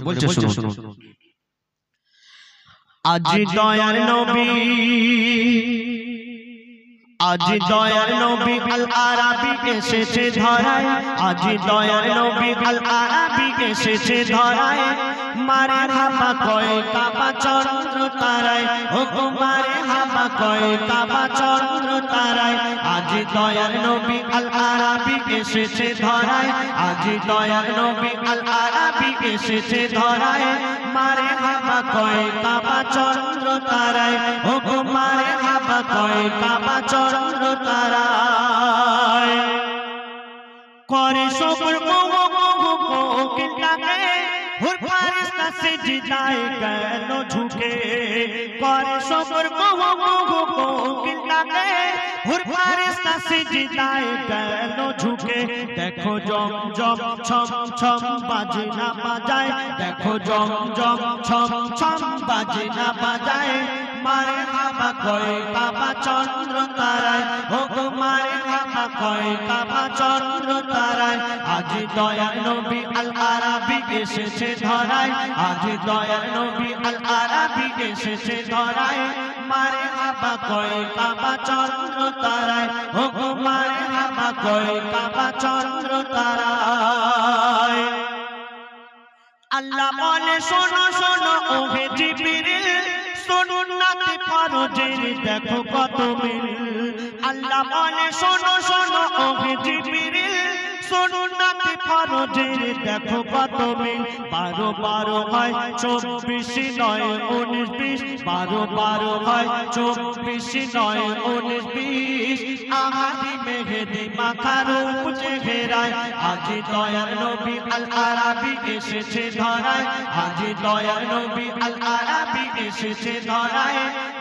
বলছে শুনুন। আজ দয়ার নবী, আজ দয়ার নবী আল আরাবী এসেছে ধরায়, আজ দয়ার নবী আল আরাবী এসেছে ধরায়। মারে হাবা কয় কাবা চন্দ্র তারায়, ও গো মারে হাবা কয় কাবা চন্দ্র তারায়। আজ দয়ার নবী আল আরাবী এসেছে ধরায়, আজ দয়ার নবী আল আরাবী এসেছে ধরায়। মারে হাবা কয় কাবা চন্দ্র তারায়, ও গো মারে হাবা কয় কাবা চন্দ্র তারায়। করে সবর মোহ মোহ কোকিল ডাকে, হুর ফারিস্তা সিজদায় গেল ঝুঁকে। করে সবর মোহ মোহ কোকিল ডাকে, হুর ফারিস্তা সিজদায় গেল ঝুঁকে। দেখো জম জম ছম ছম বাজে না বাজায়, দেখো জম জম ছম ছম বাজে না বাজায়। মারে হাবা কয় কাবা চন্দ্র তারায়, ও গো মারে হাবা কয় কাবা চন্দ্র তারায়। আজ দয়ার নবী আল আরাবী এসেছে ধরায়, আজ দয়ার নবী আল আরাবী এসেছে ধরায়। মারে হাবা কয় কাবা চন্দ্র তারায়, ও গো মারে হাবা কয় কাবা চন্দ্র তারায়। আল্লাহ বলে শোনো শোনো ও হে জিবরিল, সুন্নাতে ফরজের দেখো কত মিল। আল্লাহ বলে শোনো শোনো ও হে জিবরিল, সুন্নাতে ফরজের দেখো কত মিল। 12 12 হয় 24 নয় 19 20, 12 12 হয় 24 নয় 19 20। আহাদি মেহেদি মাথা রূপ চেহারায়, আজ দয়ার নবী আল আরাবী এসেছে ধরায়, আজ দয়ার নবী আল আরাবী এসেছে ধরায়।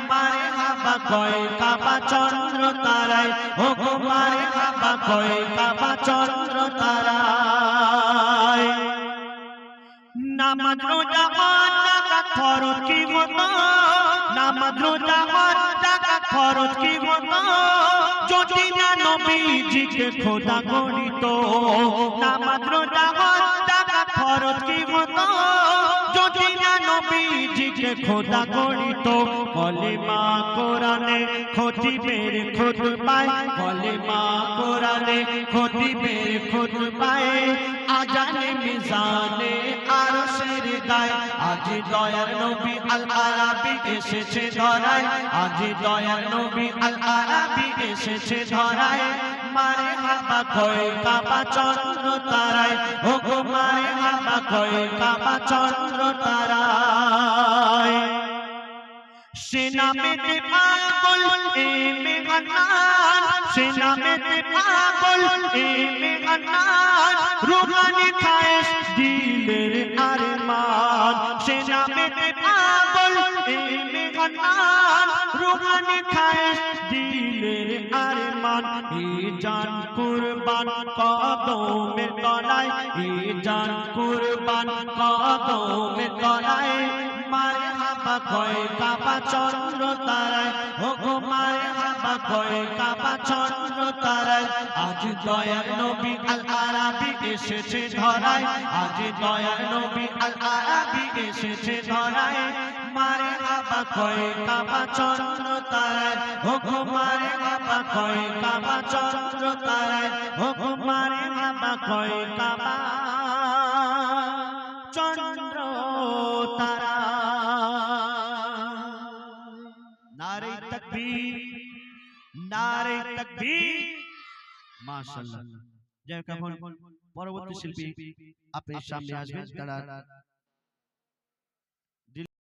মারে হাবা কয় কাবা চন্দ্র তারায়, ও গো মারে হাবা কয় কাবা চন্দ্র তারায়। নামাজ রোজা হজ যাকাত ফরজ কি হতো, নামাজ রোজা হজ যাকাত ফরজ কি হতো, যদি না নবীজিকে খোদা গণিত। নামাজ রোজা হজ যাকাত ফরজ কি হতো, যদি না নবীজিকে খোদা গণিত। কলেমা কোরআনে খতিবের খুতবায়, কলেমা কোরআনে খতিবের খুতবায়। আজানে মিজানে আরশের গায়, আজ দয়ার নবী আল আরাবী এসেছে ধরায়, আজ দয়ার নবী আল আরাবী এসেছে ধরায়। মারে হাবা কয় কাবা চন্দ্র তারায়, ও গো মারে হাবা কয় কাবা চন্দ্র তারায়। সে নামেতে পাগল এ মেঘনান, সে নামেতে পাগল এ মেঘনান। রুহানি খায়েশ দিলের আরমান, সে নামেতে পাগল এ মেঘনান। রুহানি খায়েশ দিলের আরমান। এ জান কুরবান কদমের তলায়, এ জান কুরবান কদমের তলায়। মারে হাবা কয় কাবা চন্দ্র তারায়, ও গো মারে হাবা কয় কাবা চন্দ্র তারায়। আজ দয়ার নবী আল আরাবী এসেছে ধরায়, আজ দয়ার নবী আল আরাবী এসেছে ধরায়। মারে হাবা কয় কাবা চন্দ্র তারায়, ও গো মারে হাবা কয় কাবা চন্দ্র তারায়, ও গো মারে হাবা কয় কাবা চন্দ্র তারা। নারে তাকবীর, নারে তাকবীর। মাশাআল্লাহ। যাই হোক, এখন পরবর্তী শিল্পী আপনার সামনে আসবেন, তারা